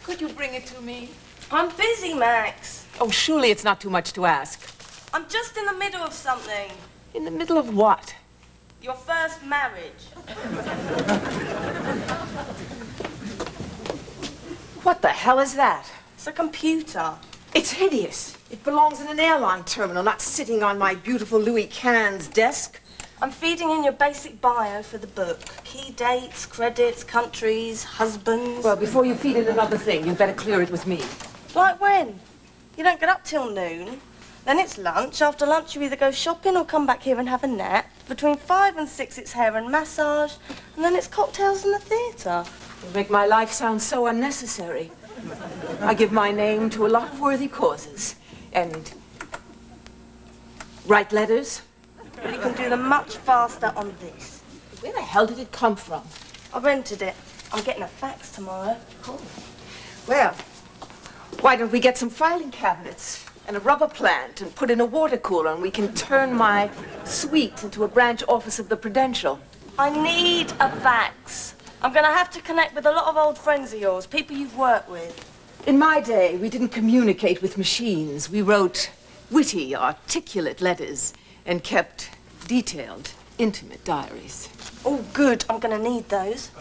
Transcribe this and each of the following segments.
Could you bring it to me? I'm busy, Max. Oh, surely it's not too much to ask. I'm just in the middle of something. In the middle of what? Your first marriage. What the hell is that? It's a computer. It's hideous. It belongs in an airline terminal, not sitting on my beautiful Louis Cann's desk. I'm feeding in your basic bio for the book. Key dates, credits, countries, husbands. Well, before you feed in another thing, you'd better clear it with me. Like when? You don't get up till noon. Then it's lunch. After lunch, you either go shopping or come back here and have a nap. Between 5 and 6, it's hair and massage. And then it's cocktails and the theatre. You make my life sound so unnecessary. I give my name to a lot of worthy causes. And write letters. You can do them much faster on this. Where the hell did it come from? I rented it. I'm getting a fax tomorrow. Oh. Well, why don't we get some filing cabinets and a rubber plant and put in a water cooler, and we can turn my suite into a branch office of the Prudential. I need a fax. I'm going to have to connect with a lot of old friends of yours, people you've worked with. In my day, we didn't communicate with machines. We wrote witty, articulate letters and kept detailed, intimate diaries. Oh, good. I'm going to need those.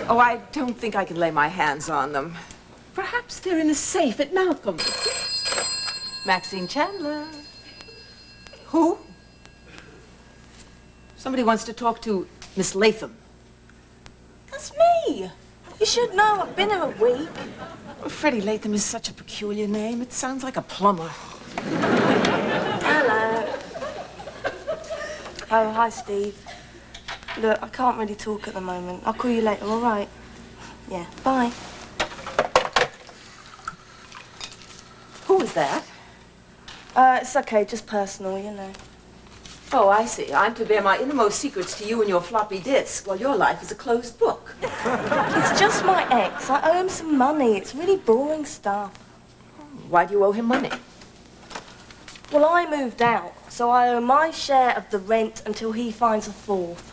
Oh, I don't think I can lay my hands on them. Perhaps they're in a safe at Malcolm. Maxine Chandler. Who? Somebody wants to talk to Miss Latham. That's me. You should know. I've been here a week. Oh, Freddie Latham is such a peculiar name. It sounds like a plumber. Hello. Oh, hi, Steve. Look, I can't really talk at the moment. I'll call you later, all right? Yeah, bye. Who is that? It's okay, just personal, you know. Oh, I see. I'm to bear my innermost secrets to you and your floppy disk, while your life is a closed book. It's just my ex. I owe him some money. It's really boring stuff. Why do you owe him money? Well, I moved out, so I owe my share of the rent until he finds a fourth.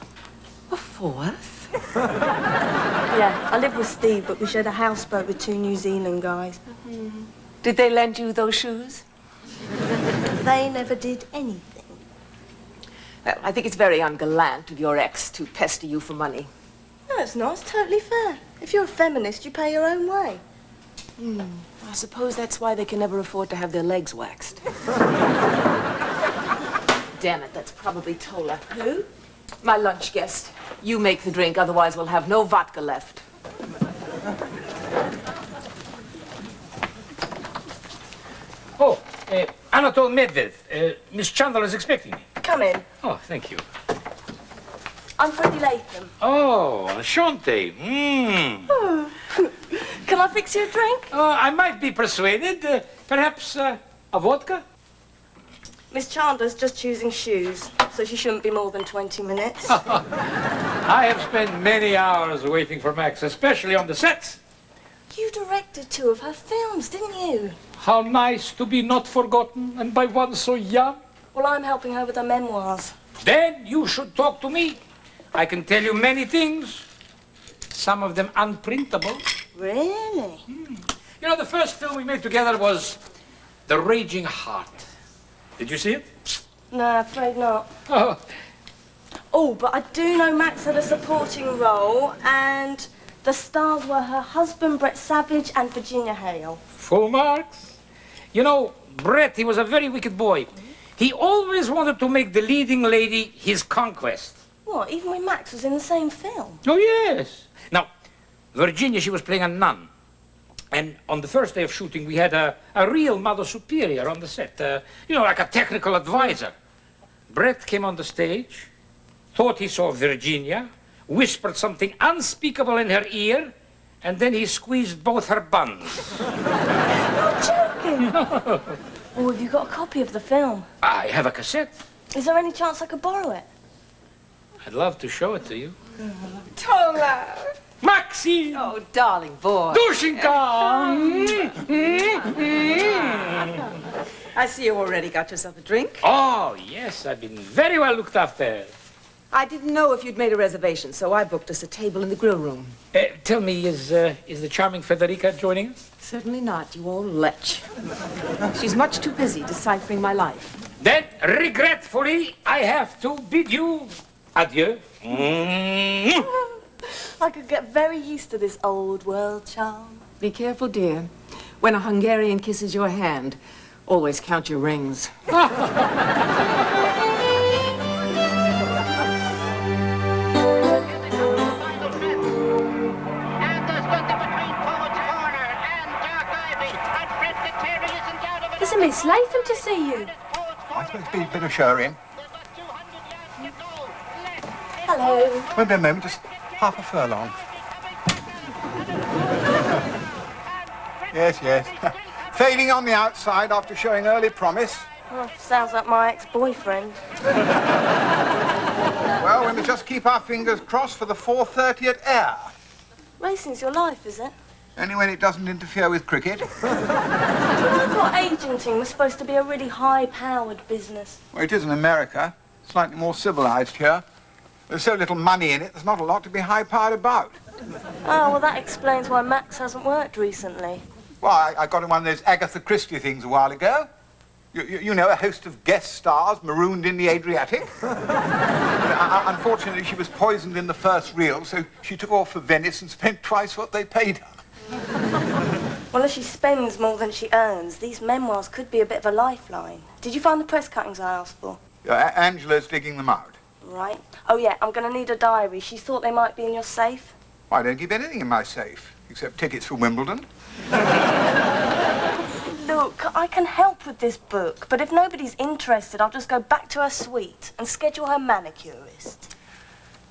A fourth? Yeah, I live with Steve, but we shared a houseboat with 2 New Zealand guys. Mm-hmm. Did they lend you those shoes? They never did anything. Well, I think it's very ungallant of your ex to pester you for money. No, it's not. It's totally fair. If you're a feminist, you pay your own way. I suppose that's why they can never afford to have their legs waxed. Damn it, that's probably Tola. Who? My lunch guest. You make the drink, otherwise we'll have no vodka left. Oh, Anatole Medved. Miss Chandler is expecting me. Come in. Oh, thank you. I'm Freddie Latham. Oh, Shante. Oh. Can I fix you a drink? I might be persuaded. Perhaps a vodka? Miss Chandler's just choosing shoes, so she shouldn't be more than 20 minutes. I have spent many hours waiting for Max, especially on the sets. You directed 2 of her films, didn't you? How nice to be not forgotten, and by one so young. Well, I'm helping her with her memoirs. Then you should talk to me. I can tell you many things, some of them unprintable. Really? You know, the first film we made together was The Raging Heart. Did you see it? No, afraid not. Oh. Oh, but I do know Max had a supporting role, and the stars were her husband, Brett Savage, and Virginia Hale. Full marks. You know, Brett, he was a very wicked boy. He always wanted to make the leading lady his conquest. What, even when Max was in the same film? Oh, yes. Now, Virginia, she was playing a nun. And on the first day of shooting, we had a real Mother Superior on the set. You know, like a technical advisor. Brett came on the stage, thought he saw Virginia, whispered something unspeakable in her ear, and then he squeezed both her buns. You're joking. No. Oh, have you got a copy of the film? I have a cassette. Is there any chance I could borrow it? I'd love to show it to you. Tola! Maxine! Oh, darling boy. Dushinka! I see you already got yourself a drink. Oh, yes, I've been very well looked after. I didn't know if you'd made a reservation, so I booked us a table in the grill room. Tell me, is the charming Federica joining us? Certainly not, you old lech. She's much too busy deciphering my life. Then, regretfully, I have to bid you adieu. I could get very used to this old world charm. Be careful, dear. When a Hungarian kisses your hand, always count your rings. Isn't Miss Latham to see you? I suppose be a bit of showing. Hello. Won't be a moment, just half a furlong. Yes, yes. Fading on the outside after showing early promise. Oh, sounds like my ex-boyfriend. Well, we must just keep our fingers crossed for the 4:30 at air. Racing's your life, is it? Only when it doesn't interfere with cricket. I thought agenting was supposed to be a really high-powered business. Well, it is in America. Slightly more civilized here. There's so little money in it, there's not a lot to be high-powered about. Oh, well, that explains why Max hasn't worked recently. Well, I got in one of those Agatha Christie things a while ago. You know, a host of guest stars marooned in the Adriatic. Unfortunately, she was poisoned in the first reel, so she took off for Venice and spent twice what they paid her. Well, if she spends more than she earns, these memoirs could be a bit of a lifeline. Did you find the press cuttings I asked for? Angela's digging them out. Right. Oh, yeah, I'm going to need a diary. She thought they might be in your safe. I don't keep anything in my safe, except tickets for Wimbledon. Look, I can help with this book, but if nobody's interested, I'll just go back to her suite and schedule her manicurist.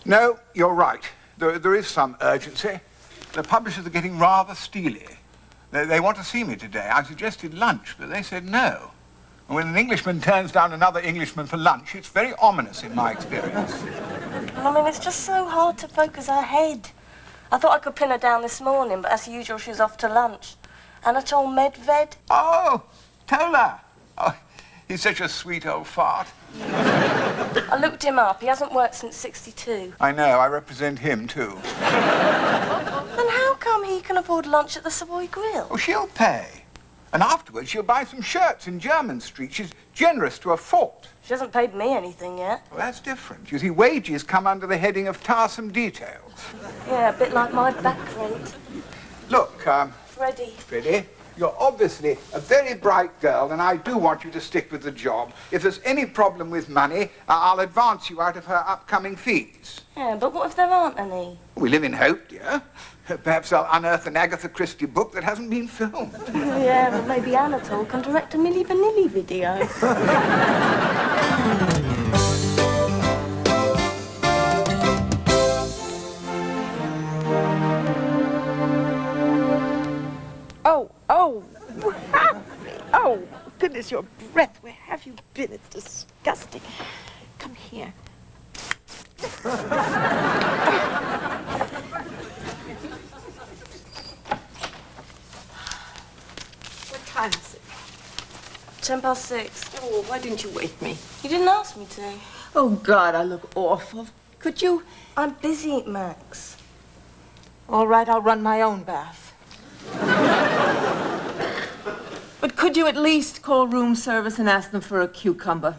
No, you're right. There is some urgency. The publishers are getting rather steely. They want to see me today. I suggested lunch, but they said no. And when an Englishman turns down another Englishman for lunch, it's very ominous in my experience. Well, I mean, it's just so hard to focus her head. I thought I could pin her down this morning, but as usual, she's off to lunch. Anatole Medved. Oh, Tola. Oh, he's such a sweet old fart. I looked him up. He hasn't worked since '62. I know. I represent him, too. Then how come he can afford lunch at the Savoy Grill? Oh, she'll pay. And afterwards, she'll buy some shirts in Jermyn Street. She's generous to a fault. She hasn't paid me anything yet. Well, that's different. You see, wages come under the heading of tiresome details. Yeah, a bit like my back rent. Look, Freddie, you're obviously a very bright girl, and I do want you to stick with the job. If there's any problem with money, I'll advance you out of her upcoming fees. Yeah, but what if there aren't any? We live in hope, dear. Perhaps I'll unearth an Agatha Christie book that hasn't been filmed. Yeah, well, maybe Anatole can direct a Milli Vanilli video. Oh, goodness, your breath. Where have you been? It's disgusting. Come here. What time is it? 6:10. Oh, why didn't you wake me? You didn't ask me to. Oh, God, I look awful. Could you? I'm busy, Max. All right, I'll run my own bath. But could you at least call room service and ask them for a cucumber?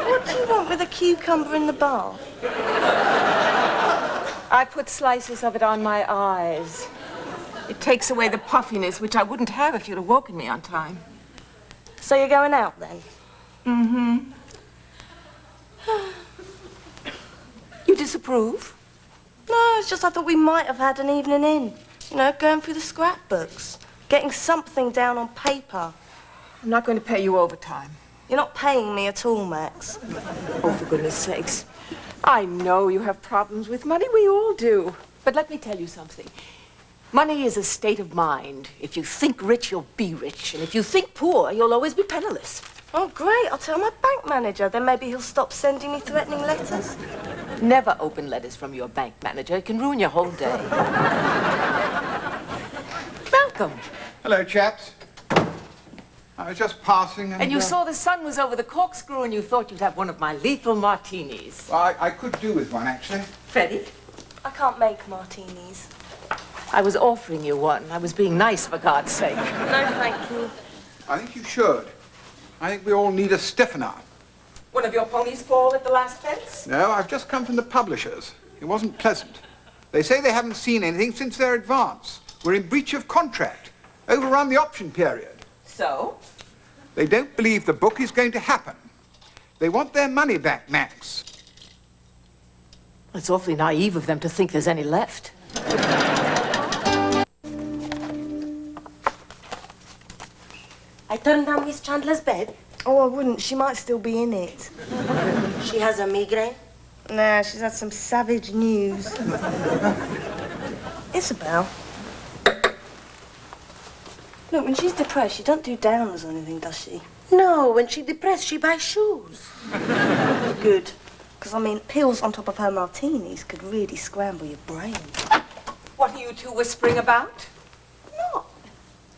What do you want with a cucumber in the bath? I put slices of it on my eyes. It takes away the puffiness, which I wouldn't have if you'd have woken me on time. So you're going out, then? Mm-hmm. You disapprove? No, it's just I thought we might have had an evening in. You know, going through the scrapbooks. Getting something down on paper. I'm not going to pay you overtime. You're not paying me at all, Max. Oh, for goodness sakes. I know you have problems with money. We all do. But let me tell you something. Money is a state of mind. If you think rich, you'll be rich. And if you think poor, you'll always be penniless. Oh, great. I'll tell my bank manager. Then maybe he'll stop sending me threatening letters. Never open letters from your bank manager. It can ruin your whole day. Malcolm. Hello, chaps. I was just passing and... And you saw the sun was over the corkscrew and you thought you'd have one of my lethal martinis. Well, I could do with one, actually. Freddie? I can't make martinis. I was offering you one. I was being nice, for God's sake. No, thank you. I think you should. I think we all need a stiffener. One of your ponies fall at the last fence? No, I've just come from the publishers. It wasn't pleasant. They say they haven't seen anything since their advance. We're in breach of contract. Overrun the option period. So? They don't believe the book is going to happen. They want their money back, Max. It's awfully naive of them to think there's any left. I turned down Miss Chandler's bed. Oh, I wouldn't. She might still be in it. She has a migraine. Nah, she's had some savage news. Isabel. Look, when she's depressed, she don't do downers or anything, does she? No, when she's depressed, she buys shoes. Good. Because, I mean, pills on top of her martinis could really scramble your brain. What are you two whispering about? No.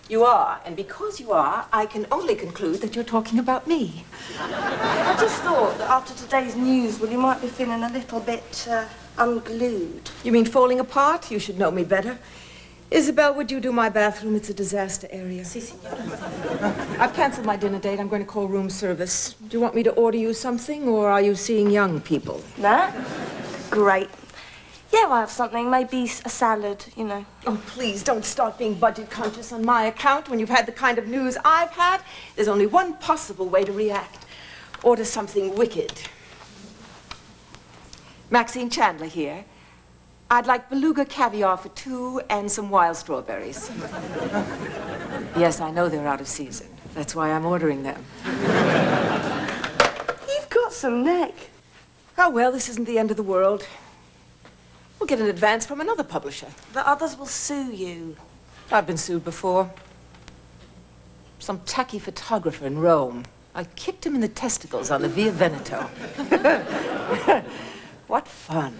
You are, and because you are, I can only conclude that you're talking about me. I just thought that after today's news, well, you might be feeling a little bit unglued. You mean falling apart? You should know me better. Isabel, would you do my bathroom? It's a disaster area. Si, signora. I've canceled my dinner date. I'm going to call room service. Do you want me to order you something, or are you seeing young people? No? Great. Yeah, I'll have something. Maybe a salad, you know. Oh, please, don't start being budget conscious on my account when you've had the kind of news I've had. There's only one possible way to react. Order something wicked. Maxine Chandler here. I'd like beluga caviar for 2 and some wild strawberries. Yes, I know they're out of season. That's why I'm ordering them. You've got some neck. Oh, well, this isn't the end of the world. We'll get an advance from another publisher. The others will sue you. I've been sued before. Some tacky photographer in Rome. I kicked him in the testicles on the Via Veneto. What fun.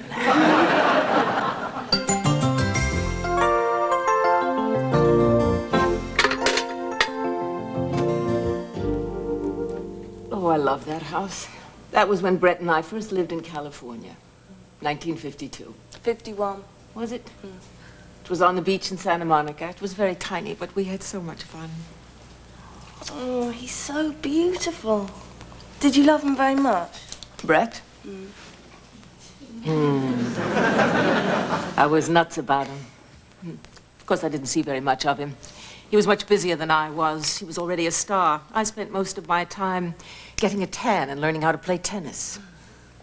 Oh, I love that house. That was when Brett and I first lived in California. 1952. 51. Was it? It was on the beach in Santa Monica. It was very tiny, but we had so much fun. Oh, he's so beautiful. Did you love him very much? Brett? I was nuts about him. Of course, I didn't see very much of him. He was much busier than I was. He was already a star. I spent most of my time getting a tan and learning how to play tennis.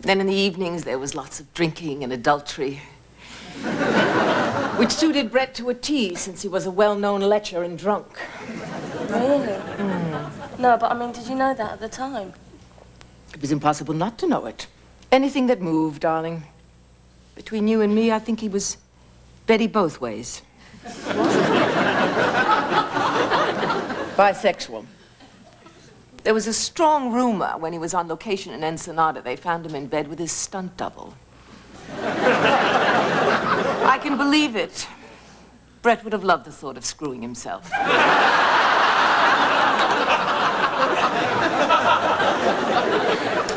Then in the evenings, there was lots of drinking and adultery, which suited Brett to a T, since he was a well-known lecher and drunk. Really? No, but I mean, did you know that at the time? It was impossible not to know it. Anything that moved, darling. Between you and me, I think he was Betty both ways. Bisexual. There was a strong rumor when he was on location in Ensenada, they found him in bed with his stunt double. I can believe it. Brett would have loved the thought of screwing himself.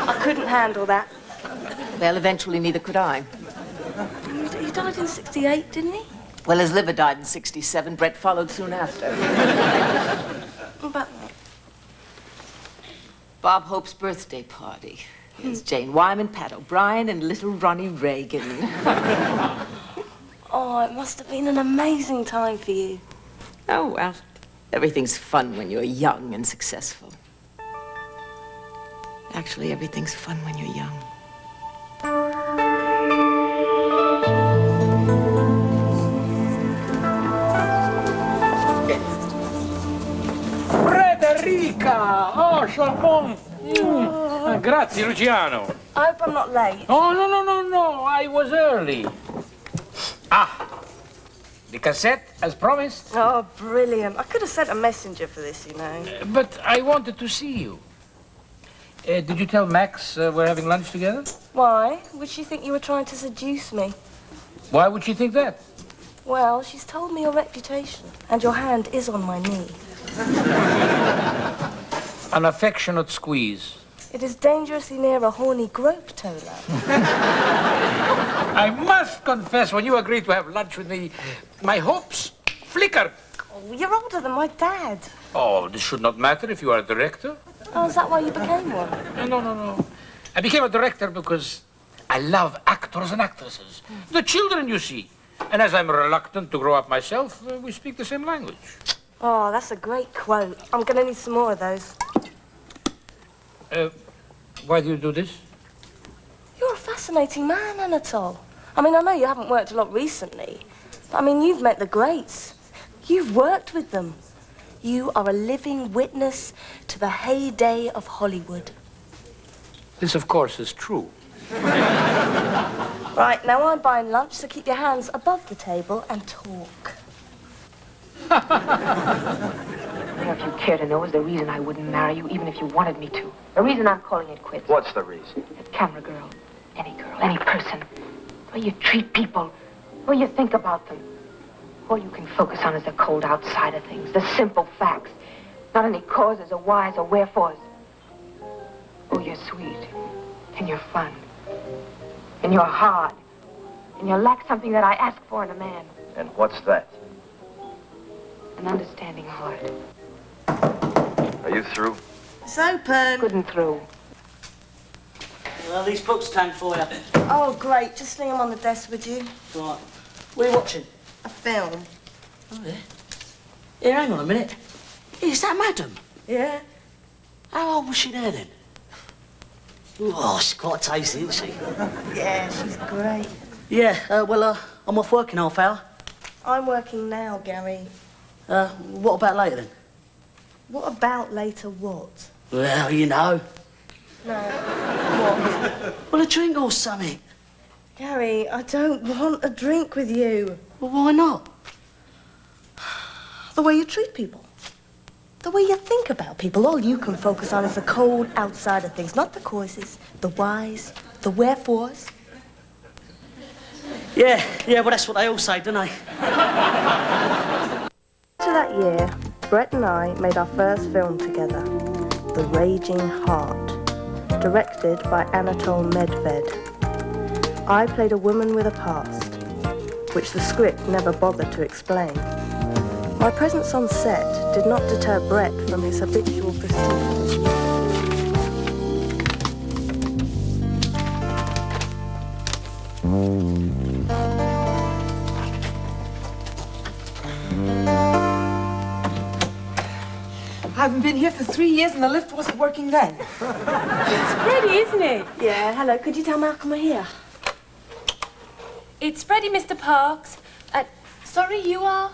I couldn't handle that. Well, eventually neither could I. He died in 68, didn't he? Well, his liver died in 67. Brett followed soon after. What about that? Bob Hope's birthday party. Here's Jane Wyman, Pat O'Brien, and little Ronnie Reagan. Oh, it must have been an amazing time for you. Oh, well, everything's fun when you're young and successful. Actually, everything's fun when you're young. Frederica! Oh, Charmant! Grazie, Luciano. I hope I'm not late. Oh, no. I was early. Ah, the cassette, as promised. Oh, brilliant. I could have sent a messenger for this, you know. But I wanted to see you. Did you tell Max we're having lunch together? Why? Would she think you were trying to seduce me? Why would she think that? Well, she's told me your reputation, and your hand is on my knee. An affectionate squeeze. It is dangerously near a horny grope, Tola. I must confess, when you agreed to have lunch with me, my hopes flickered. Oh, you're older than my dad. Oh, this should not matter if you are a director. Oh, is that why you became one? No. I became a director because I love actors and actresses. The children, you see. And as I'm reluctant to grow up myself, we speak the same language. Oh, that's a great quote. I'm going to need some more of those. Why do you do this? You're a fascinating man, Anatole. I mean, I know you haven't worked a lot recently. But, I mean, you've met the greats. You've worked with them. You are a living witness to the heyday of Hollywood. This, of course, is true. Right, now I'm buying lunch, so keep your hands above the table and talk. If you care to know, is the reason I wouldn't marry you, even if you wanted me to. The reason I'm calling it quits. What's the reason? That camera girl, any person, the way you treat people, the way you think about them. All you can focus on is the cold outside of things, the simple facts. Not any causes or whys or wherefores. Oh, you're sweet, and you're fun, and you're hard, and you lack something that I ask for in a man. And what's that? An understanding heart. Are you through? It's open. Good and through. Well, these books came for you. Oh, great. Just sling them on the desk, would you? Right. What are you watching? A film. Oh, yeah. Here, hang on a minute. Is that Madam? Yeah? How old was she there, then? Oh, she's quite tasty, isn't she? Yeah, she's great. Yeah, I'm off work in half hour. I'm working now, Gary. What about later, then? What about later what? Well, you know. No. What? Well, a drink or something. Gary, I don't want a drink with you. Well, why not? The way you treat people. The way you think about people. All you can focus on is the cold outside of things, not the causes, the whys, the wherefores. Yeah, well, that's what they all say, don't they? After that year, Brett and I made our first film together, The Raging Heart, directed by Anatole Medved. I played a woman with a past, which the script never bothered to explain. My presence on set did not deter Brett from his habitual pursuit. I haven't been here for 3 years and the lift wasn't working then. It's Freddie, isn't it? Yeah, hello, could you tell Malcolm we're here? It's Freddie, Mr. Parks. Sorry, you are?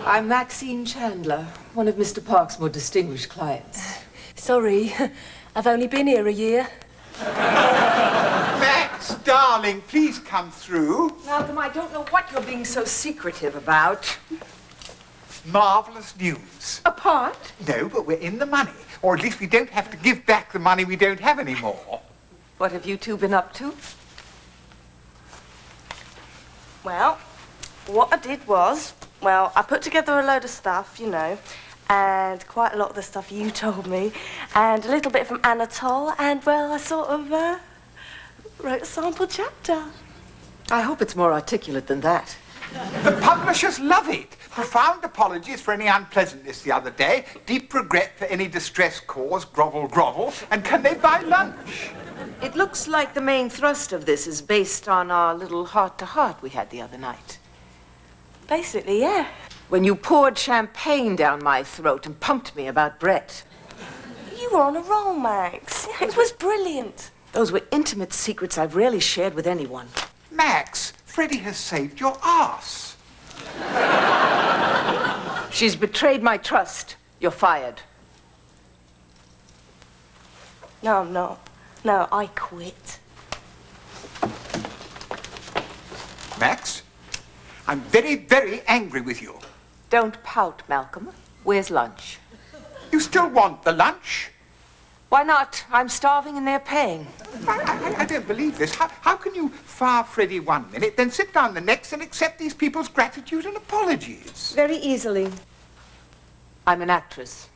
I'm Maxine Chandler, one of Mr. Park's more distinguished clients. Sorry, I've only been here a year. Max, darling, please come through. Malcolm, I don't know what you're being so secretive about. Marvellous news. A part? No, but we're in the money. Or at least we don't have to give back the money we don't have anymore. What have you two been up to? Well, what I did was, well, I put together a load of stuff, you know, and quite a lot of the stuff you told me, and a little bit from Anatole, and, well, I sort of, wrote a sample chapter. I hope it's more articulate than that. The publishers love it. Profound apologies for any unpleasantness the other day, deep regret for any distress caused, grovel, grovel, and can they buy lunch? It looks like the main thrust of this is based on our little heart-to-heart we had the other night. Basically, yeah. When you poured champagne down my throat and pumped me about Brett. You were on a roll, Max. It was brilliant. Those were intimate secrets I've rarely shared with anyone. Max, Freddie has saved your ass. She's betrayed my trust. You're fired. No, I'm not. No, I quit. Max, I'm very, very angry with you. Don't pout, Malcolm. Where's lunch? You still want the lunch? Why not? I'm starving and they're paying. I don't believe this. How can you fire Freddie one minute, then sit down the next and accept these people's gratitude and apologies? Very easily. I'm an actress.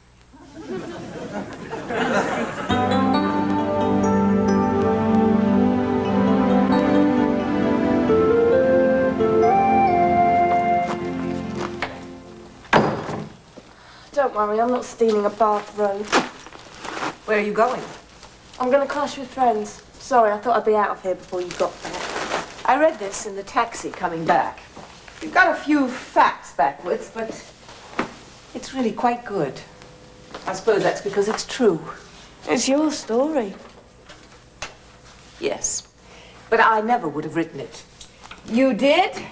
Don't worry, I'm not stealing a bathrobe. Where are you going? I'm going to clash with friends. Sorry, I thought I'd be out of here before you got there. I read this in the taxi coming back. You've got a few facts backwards, but it's really quite good. I suppose that's because it's true. It's your story. Yes, but I never would have written it. You did? And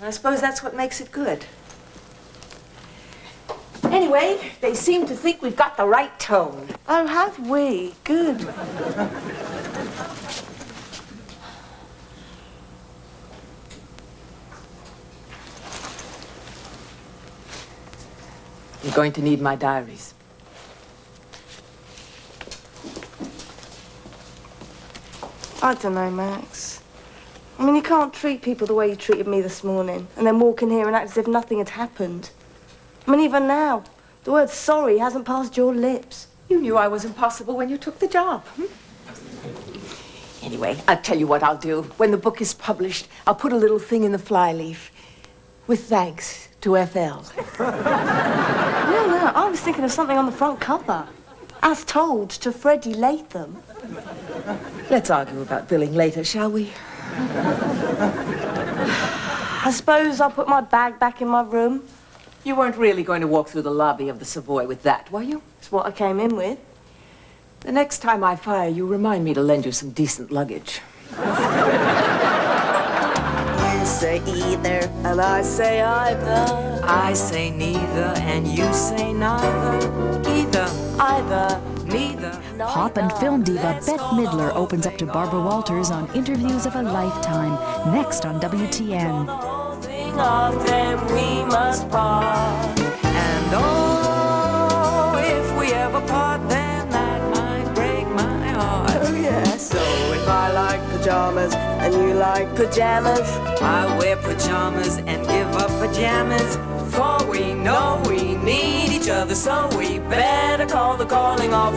I suppose that's what makes it good. Anyway, they seem to think we've got the right tone. Oh, have we? Good. You're going to need my diaries. I don't know, Max. I mean, you can't treat people the way you treated me this morning and then walk in here and act as if nothing had happened. I mean, even now, the word sorry hasn't passed your lips. You knew I was impossible when you took the job. Anyway, I'll tell you what I'll do. When the book is published, I'll put a little thing in the flyleaf. With thanks to FL. No, I was thinking of something on the front cover. As told to Freddie Latham. Let's argue about billing later, shall we? I suppose I'll put my bag back in my room. You weren't really going to walk through the lobby of the Savoy with that, were you? It's what I came in with. The next time I fire you, remind me to lend you some decent luggage. You say either, and I say either. I say neither, and you say neither. Either, neither. Pop and film diva Bette Midler opens up to Barbara Walters on Interviews of a Lifetime, next on WTN. Of them we must part. And oh, if we ever part, then that might break my heart. Oh, yeah. So if I like pajamas and you like pajamas, I wear pajamas and give up pajamas. For we know we need each other, so we better call the calling off.